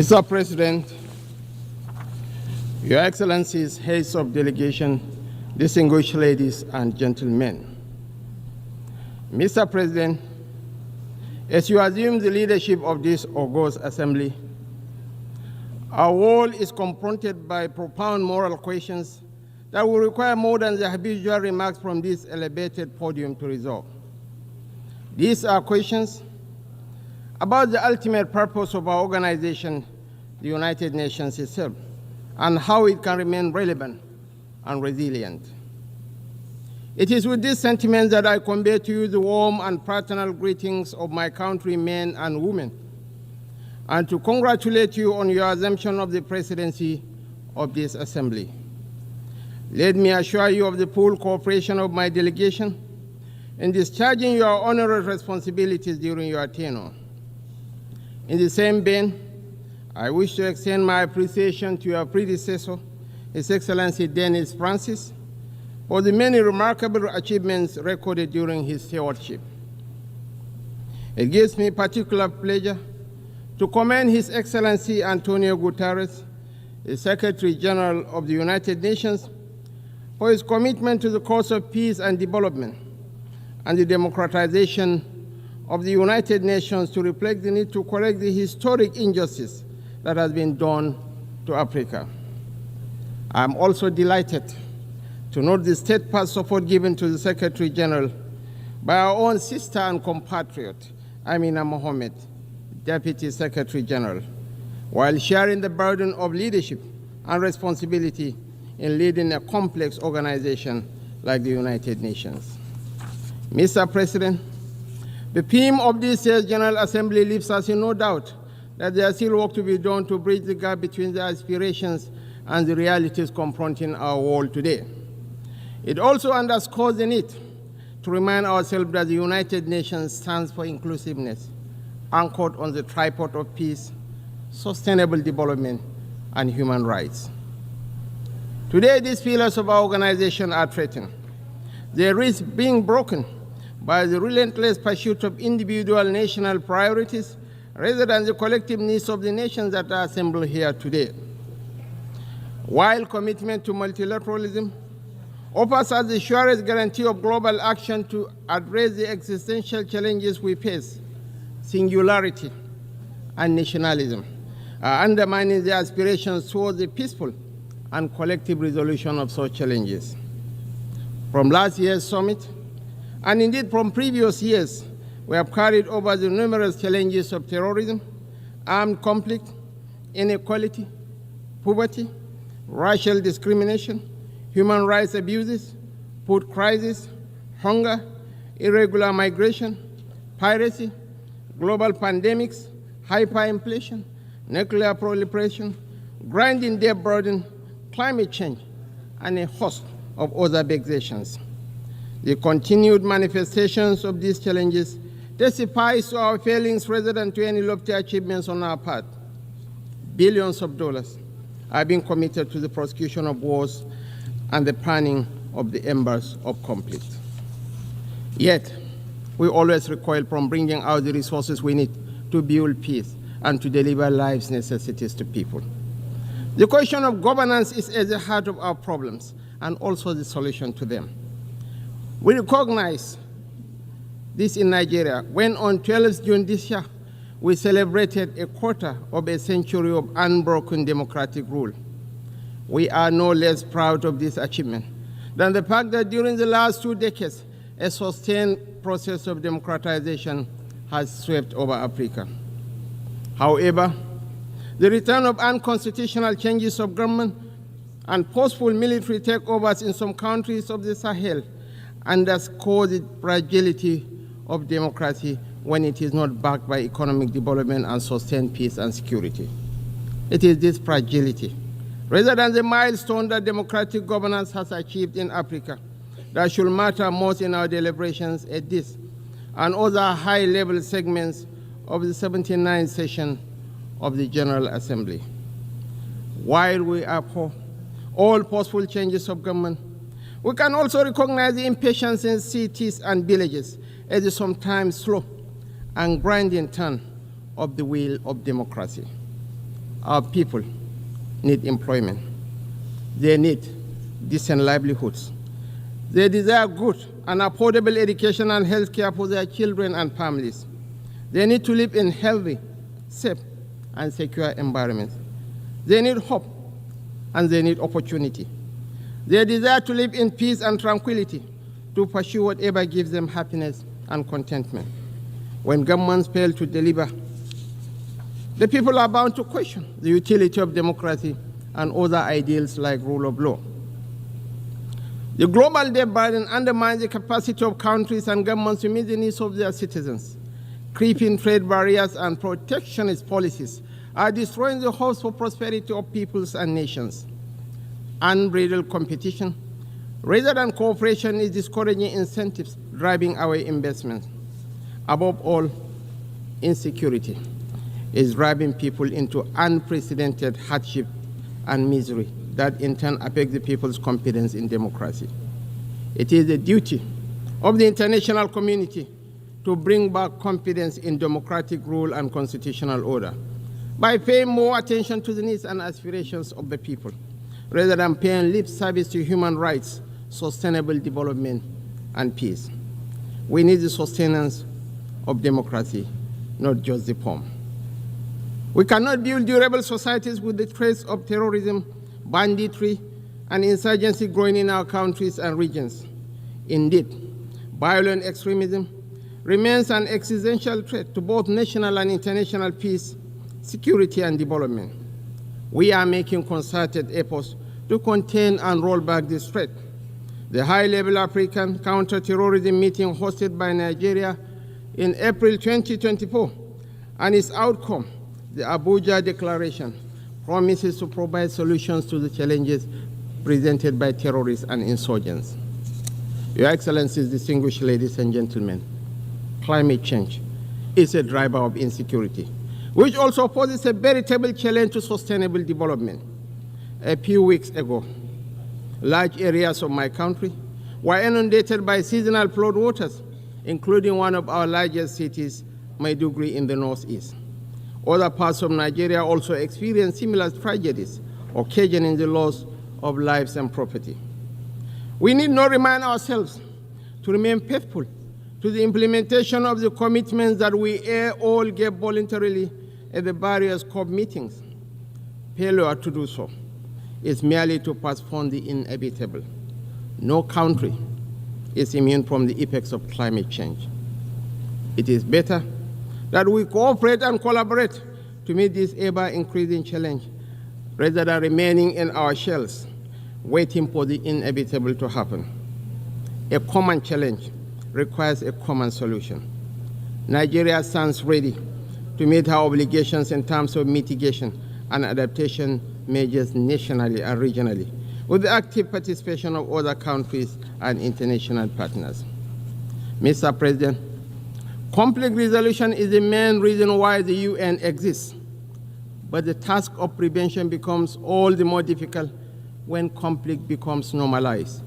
Mr. President, Your Excellencies, heads of delegation, distinguished ladies and gentlemen. Mr. President, as you assume the leadership of this august assembly, our world is confronted by profound moral questions that will require more than the habitual remarks from this elevated podium to resolve. These are questions about the ultimate purpose of our organization, the United Nations itself, and how it can remain relevant and resilient. It is with this sentiment that I convey to you the warm and fraternal greetings of my countrymen and women, and to congratulate you on your assumption of the presidency of this assembly. Let me assure you of the full cooperation of my delegation in discharging your honorable responsibilities during your tenure. In the same vein, I wish to extend my appreciation to your predecessor, His Excellency Dennis Francis, for the many remarkable achievements recorded during his stewardship. It gives me particular pleasure to commend His Excellency Antonio Guterres, the Secretary General of the United Nations, for his commitment to the cause of peace and development and the democratization of the United Nations to reflect the need to correct the historic injustice that has been done to Africa. I am also delighted to note the steadfast support given to the Secretary General by our own sister and compatriot, Amina Mohammed, Deputy Secretary General, while sharing the burden of leadership and responsibility in leading a complex organization like the United Nations. Mr. President, the theme of this year's General Assembly leaves us in no doubt that there is still work to be done to bridge the gap between the aspirations and the realities confronting our world today. It also underscores the need to remind ourselves that the United Nations stands for inclusiveness, anchored on the tripod of peace, sustainable development, and human rights. Today, these pillars of our organization are threatened. They risk being broken by the relentless pursuit of individual national priorities rather than the collective needs of the nations that are assembled here today. While commitment to multilateralism offers us the surest guarantee of global action to address the existential challenges we face, singularity and nationalism are undermining the aspirations towards a peaceful and collective resolution of such challenges. From last year's summit, and indeed from previous years, we have carried over the numerous challenges of terrorism, armed conflict, inequality, poverty, racial discrimination, human rights abuses, food crisis, hunger, irregular migration, piracy, global pandemics, hyperinflation, nuclear proliferation, grinding debt burden, climate change, and a host of other vexations. The continued manifestations of these challenges testifies to our failings rather than to any lofty achievements on our part. Billions of dollars are being committed to the prosecution of wars and the panning of the embers of conflict. Yet, we always recoil from bringing out the resources we need to build peace and to deliver life's necessities to people. The question of governance is at the heart of our problems and also the solution to them. We recognize this in Nigeria when on 12th June this year, we celebrated a quarter of a century of unbroken democratic rule. We are no less proud of this achievement than the fact that during the last 2 decades, a sustained process of democratization has swept over Africa. However, the return of unconstitutional changes of government and forceful military takeovers in some countries of the Sahel underscore the fragility of democracy when it is not backed by economic development and sustained peace and security. It is this fragility, rather than the milestone that democratic governance has achieved in Africa, that should matter most in our deliberations at this and other high-level segments of the 79th session of the General Assembly. While we abhor all possible changes of government, we can also recognize the impatience in cities and villages as a sometimes slow and grinding turn of the wheel of democracy. Our people need employment. They need decent livelihoods. They desire good and affordable education and health care for their children and families. They need to live in healthy, safe, and secure environments. They need hope, and they need opportunity. They desire to live in peace and tranquility, to pursue whatever gives them happiness and contentment. When governments fail to deliver, the people are bound to question the utility of democracy and other ideals like rule of law. The global debt burden undermines the capacity of countries and governments to meet the needs of their citizens. Creeping trade barriers and protectionist policies are destroying the hopes for prosperity of peoples and nations. Unbridled competition, rather than cooperation, is discouraging incentives, driving away investment. Above all, insecurity is driving people into unprecedented hardship and misery that in turn affect the people's confidence in democracy. It is the duty of the international community to bring back confidence in democratic rule and constitutional order by paying more attention to the needs and aspirations of the people, rather than paying lip service to human rights, sustainable development, and peace. We need the sustenance of democracy, not just the form. We cannot build durable societies with the threats of terrorism, banditry, and insurgency growing in our countries and regions. Indeed, violent extremism remains an existential threat to both national and international peace, security, and development. We are making concerted efforts to contain and roll back this threat. The high-level African counter-terrorism meeting hosted by Nigeria in April 2024 and its outcome, the Abuja Declaration, promises to provide solutions to the challenges presented by terrorists and insurgents. Your Excellencies, distinguished ladies and gentlemen, climate change is a driver of insecurity, which also poses a veritable challenge to sustainable development. A few weeks ago, large areas of my country were inundated by seasonal flood waters, including one of our largest cities, Maiduguri, in the northeast. Other parts of Nigeria also experienced similar tragedies, occasioning the loss of lives and property. We need not remind ourselves to remain faithful to the implementation of the commitments that we all gave voluntarily at the various COP meetings. Failure to do so is merely to postpone the inevitable. No country is immune from the effects of climate change. It is better that we cooperate and collaborate to meet this ever-increasing challenge, rather than remaining in our shells, waiting for the inevitable to happen. A common challenge requires a common solution. Nigeria stands ready to meet our obligations in terms of mitigation and adaptation measures nationally and regionally, with the active participation of other countries and international partners. Mr. President, conflict resolution is the main reason why the UN exists, but the task of prevention becomes all the more difficult when conflict becomes normalized,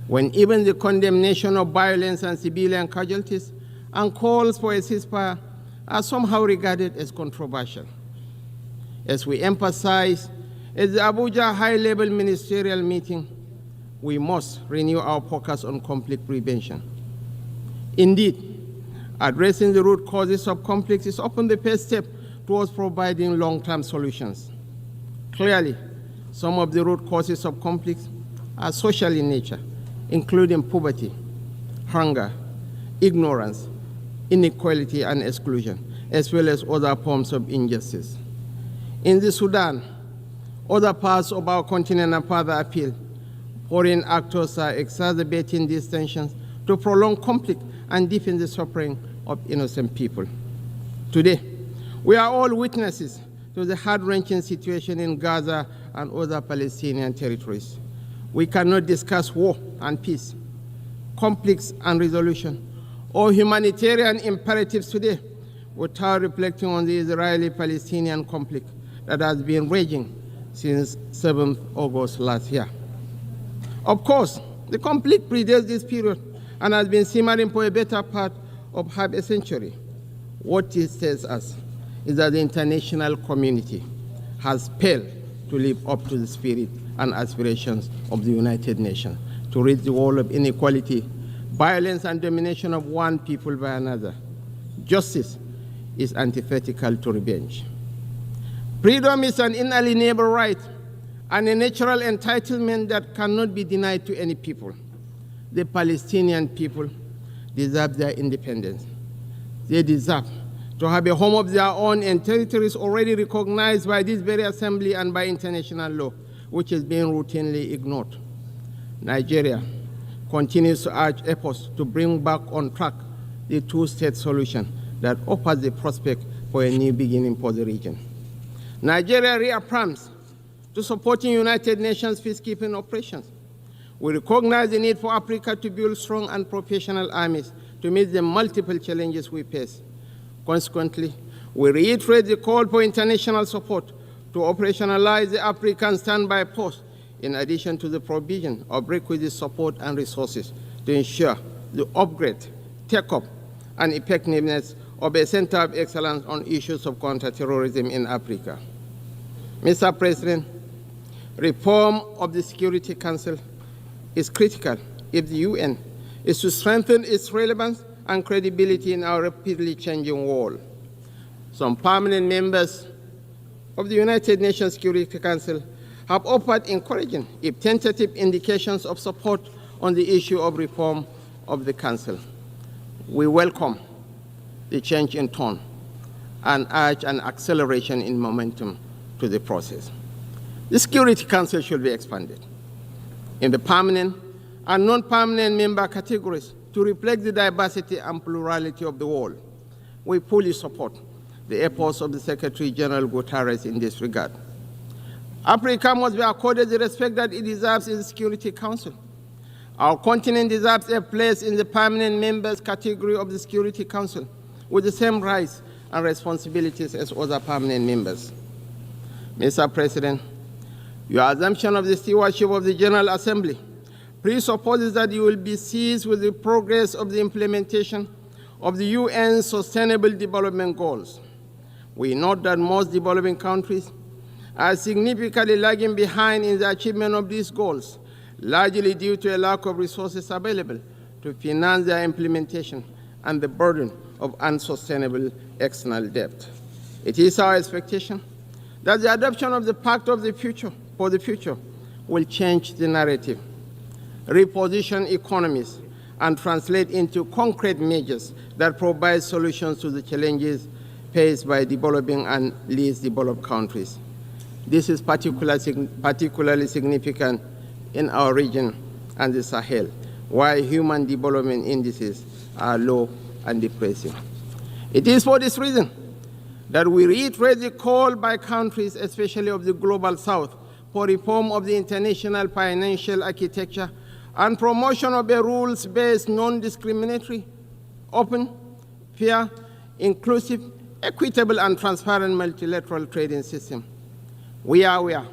when even the condemnation of violence and civilian casualties and calls for a ceasefire are somehow regarded as controversial. As we emphasize at the Abuja high-level ministerial meeting, we must renew our focus on conflict prevention. Indeed, addressing the root causes of conflict is often the first step towards providing long-term solutions. Clearly, some of the root causes of conflicts are social in nature, including poverty, hunger, ignorance, inequality, and exclusion, as well as other forms of injustice. In the Sudan, other parts of our continent, and further afield, foreign actors are exacerbating these tensions to prolong conflict and deepen the suffering of innocent people. Today, we are all witnesses to the heart-wrenching situation in Gaza and other Palestinian territories. We cannot discuss war and peace, conflicts and resolution, or humanitarian imperatives today without reflecting on the Israeli-Palestinian conflict that has been raging since 7th August last year. Of course, the conflict predates this period and has been simmering for a better part of half a century. What it tells us is that the international community has failed to live up to the spirit and aspirations of the United Nations to rid the world of inequality, violence, and domination of one people by another. Justice is antithetical to revenge. Freedom is an inalienable right and a natural entitlement that cannot be denied to any people. The Palestinian people deserve their independence. They deserve to have a home of their own in territories already recognized by this very assembly and by international law, which is being routinely ignored. Nigeria continues to urge efforts to bring back on track the two-state solution that offers the prospect for a new beginning for the region. Nigeria reaffirms to supporting United Nations peacekeeping operations. We recognize the need for Africa to build strong and professional armies to meet the multiple challenges we face. Consequently, we reiterate the call for international support to operationalize the African standby force, in addition to the provision of requisite support and resources to ensure the upgrade, take-up, and effectiveness of a center of excellence on issues of counterterrorism in Africa. Mr. President, reform of the Security Council is critical if the UN is to strengthen its relevance and credibility in our rapidly changing world. Some permanent members of the United Nations Security Council have offered encouraging, if tentative, indications of support on the issue of reform of the Council. We welcome the change in tone and urge an acceleration in momentum to the process. The Security Council should be expanded in the permanent and non-permanent member categories to reflect the diversity and plurality of the world. We fully support the efforts of the Secretary General Guterres in this regard. Africa must be accorded the respect that it deserves in the Security Council. Our continent deserves a place in the permanent members category of the Security Council with the same rights and responsibilities as other permanent members. Mr. President, your assumption of the stewardship of the General Assembly presupposes that you will be seized with the progress of the implementation of the UN's Sustainable Development Goals. We note that most developing countries are significantly lagging behind in the achievement of these goals, largely due to a lack of resources available to finance their implementation and the burden of unsustainable external debt. It is our expectation that the adoption of the Pact of the Future for the future will change the narrative, reposition economies, and translate into concrete measures that provide solutions to the challenges faced by developing and least developed countries. This is particularly significant in our region and the Sahel, where human development indices are low and depressing. It is for this reason that we reiterate the call by countries, especially of the Global South, for reform of the international financial architecture and promotion of a rules-based, non-discriminatory, open, fair, inclusive, equitable, and transparent multilateral trading system. We are aware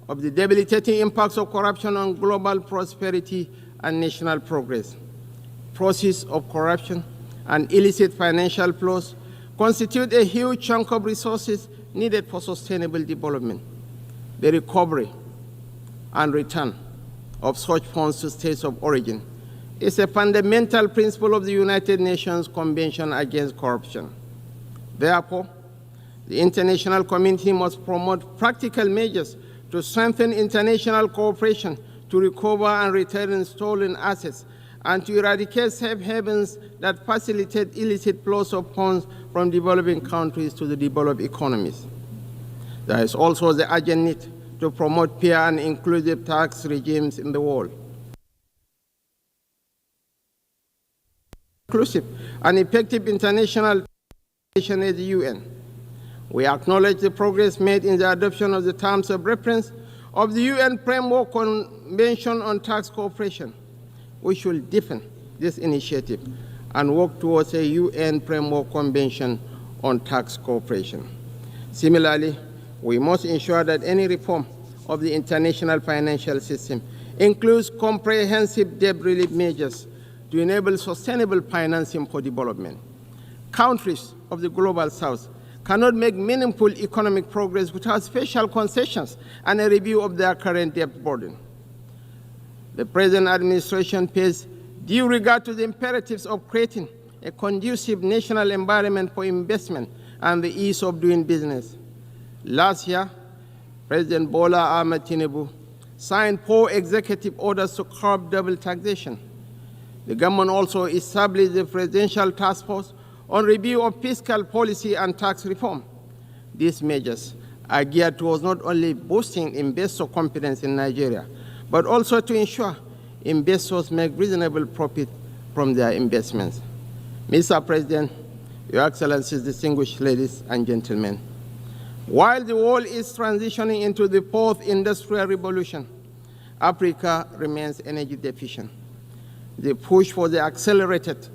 of the debilitating impacts of corruption on global prosperity and national progress. Process of corruption and illicit financial flows constitute a huge chunk of resources needed for sustainable development. The recovery and return of such funds to states of origin is a fundamental principle of the United Nations Convention Against Corruption. Therefore, the international community must promote practical measures to strengthen international cooperation to recover and return stolen assets and to eradicate safe havens that facilitate illicit flows of funds from developing countries to the developed economies. There is also the urgent need to promote fair and inclusive tax regimes in the world. Inclusive and effective international cooperation at the UN. We acknowledge the progress made in the adoption of the terms of reference of the UN Framework Convention on Tax Cooperation. We should deepen this initiative and work towards a UN Framework Convention on Tax Cooperation. Similarly, we must ensure that any reform of the international financial system includes comprehensive debt relief measures to enable sustainable financing for development. Countries of the Global South cannot make meaningful economic progress without special concessions and a review of their current debt burden. The present administration pays due regard to the imperatives of creating a conducive national environment for investment and the ease of doing business. Last year, President Bola Ahmed Tinubu signed 4 executive orders to curb double taxation. The government also established the Presidential Task Force on review of fiscal policy and tax reform. These measures are geared towards not only boosting investor confidence in Nigeria, but also to ensure investors make reasonable profit from their investments. Mr. President, Your Excellencies, distinguished ladies and gentlemen, while the world is transitioning into the 4th industrial revolution, Africa remains energy deficient. The push for the accelerated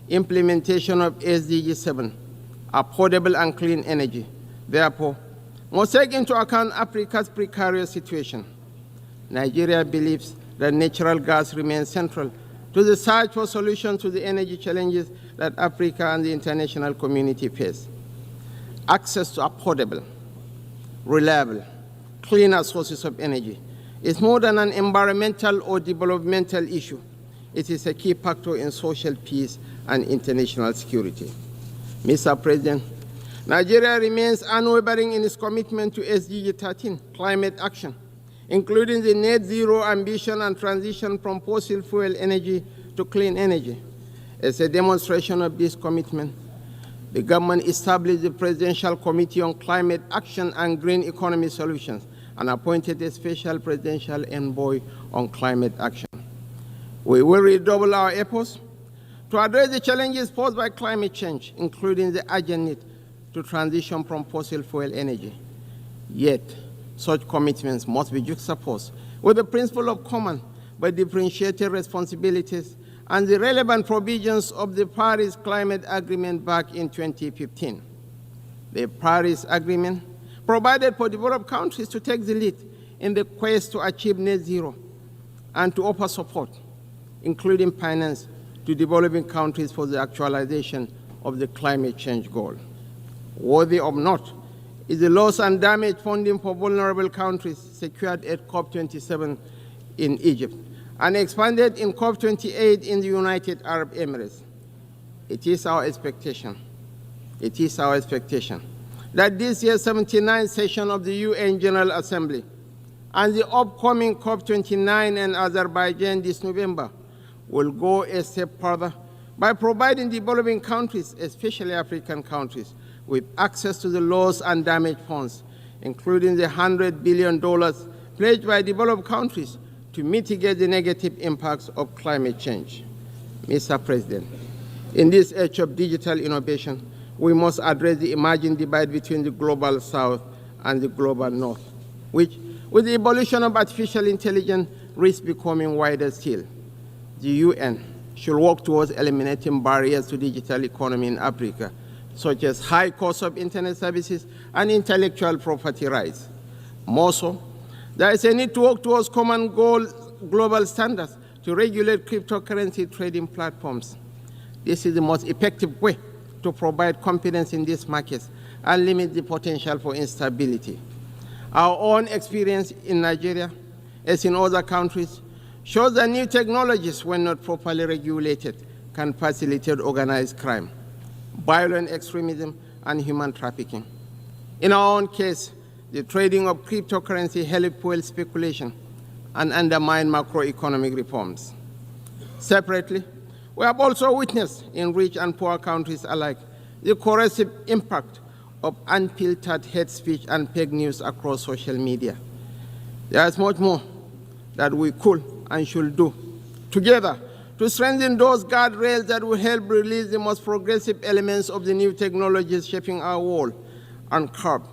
implementation of SDG 7, affordable and clean energy, therefore, must take into account Africa's precarious situation. Nigeria believes that natural gas remains central to the search for solutions to the energy challenges that Africa and the international community face. Access to affordable, reliable, cleaner sources of energy is more than an environmental or developmental issue. It is a key factor in social peace and international security. Mr. President, Nigeria remains unwavering in its commitment to SDG 13, climate action, including the net zero ambition and transition from fossil fuel energy to clean energy. As a demonstration of this commitment, the government established the Presidential Committee on Climate Action and Green Economy Solutions and appointed a special presidential envoy on climate action. We will redouble our efforts to address the challenges posed by climate change, including the urgent need to transition from fossil fuel energy. Yet, such commitments must be juxtaposed with the principle of common but differentiated responsibilities and the relevant provisions of the Paris Climate Agreement back in 2015. The Paris Agreement provided for developed countries to take the lead in the quest to achieve net zero and to offer support, including finance, to developing countries for the actualization of the climate change goal. Worthy of note is the loss and damage funding for vulnerable countries secured at COP27 in Egypt and expanded in COP28 in the United Arab Emirates. It is our expectation that this year's 79th session of the UN General Assembly and the upcoming COP29 in Azerbaijan this November will go a step further by providing developing countries, especially African countries, with access to the loss and damage funds, including the $100 billion pledged by developed countries to mitigate the negative impacts of climate change. Mr. President, in this age of digital innovation, we must address the emerging divide between the global South and the global North, which, with the evolution of artificial intelligence, risks becoming wider still. The UN should work towards eliminating barriers to digital economy in Africa, such as high cost of internet services and intellectual property rights. More so, there is a need to work towards common global standards to regulate cryptocurrency trading platforms. This is the most effective way to provide confidence in these markets and limit the potential for instability. Our own experience in Nigeria, as in other countries, shows that new technologies, when not properly regulated, can facilitate organized crime, violent extremism, and human trafficking. In our own case, the trading of cryptocurrency helped fuel speculation and undermine macroeconomic reforms. Separately, we have also witnessed in rich and poor countries alike the corrosive impact of unfiltered hate speech and fake news across social media. There is much more that we could and should do together to strengthen those guardrails that will help release the most progressive elements of the new technologies shaping our world and curb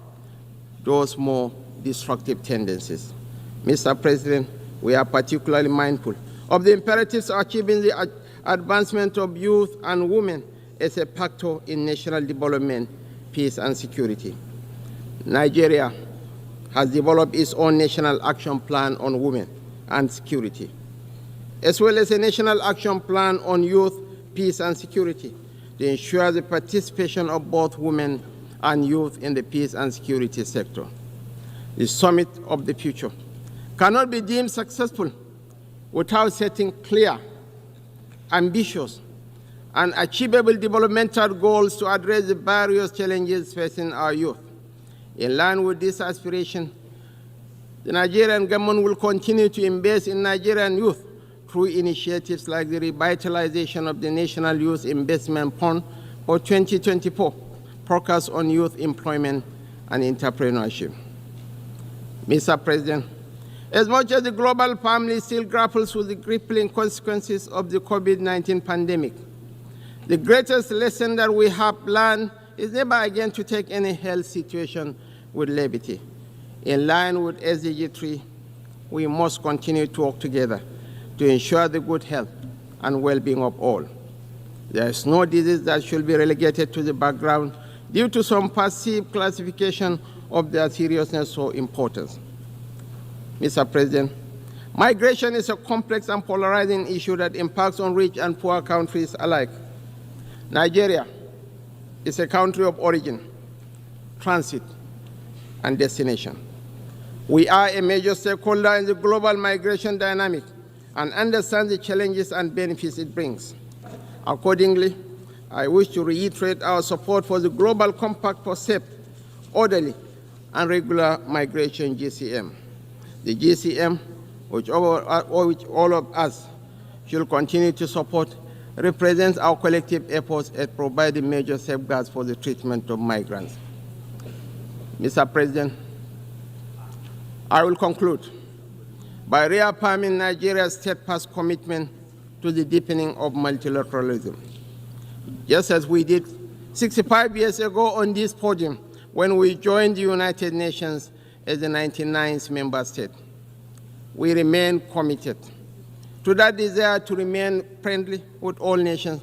those more destructive tendencies. Mr. President, we are particularly mindful of the imperatives of achieving the advancement of youth and women as a factor in national development, peace, and security. Nigeria has developed its own national action plan on women and security, as well as a national action plan on youth, peace, and security to ensure the participation of both women and youth in the peace and security sector. The summit of the future cannot be deemed successful without setting clear, ambitious, and achievable developmental goals to address the various challenges facing our youth. In line with this aspiration, the Nigerian government will continue to invest in Nigerian youth through initiatives like the revitalization of the National Youth Investment Fund for 2024, focused on youth employment and entrepreneurship. Mr. President, as much as the global family still grapples with the crippling consequences of the COVID-19 pandemic, the greatest lesson that we have learned is never again to take any health situation with levity. In line with SDG 3, we must continue to work together to ensure the good health and well-being of all. There is no disease that should be relegated to the background due to some perceived classification of their seriousness or importance. Mr. President, migration is a complex and polarizing issue that impacts on rich and poor countries alike. Nigeria is a country of origin, transit, and destination. We are a major stakeholder in the global migration dynamic and understand the challenges and benefits it brings. Accordingly, I wish to reiterate our support for the Global Compact for Safe, Orderly, and Regular Migration, GCM. The GCM, which all of us should continue to support, represents our collective efforts at providing major safeguards for the treatment of migrants. Mr. President, I will conclude by reaffirming Nigeria's steadfast commitment to the deepening of multilateralism. Just as we did 65 years ago on this podium when we joined the United Nations as the 99th member state, we remain committed to that desire to remain friendly with all nations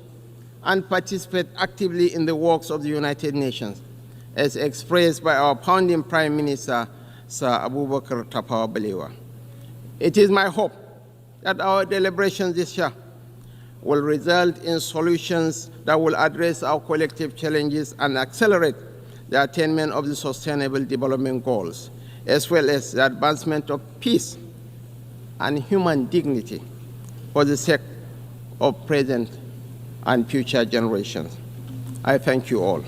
and participate actively in the works of the United Nations, as expressed by our founding Prime Minister, Sir Abubakar Tafawa Balewa. It is my hope that our deliberations this year will result in solutions that will address our collective challenges and accelerate the attainment of the Sustainable Development Goals, as well as the advancement of peace and human dignity for the sake of present and future generations. I thank you all.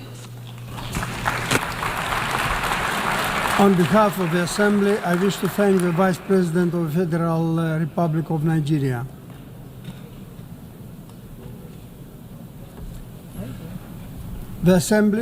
On behalf of the Assembly, I wish to thank the Vice President of the Federal Republic of Nigeria. The Assembly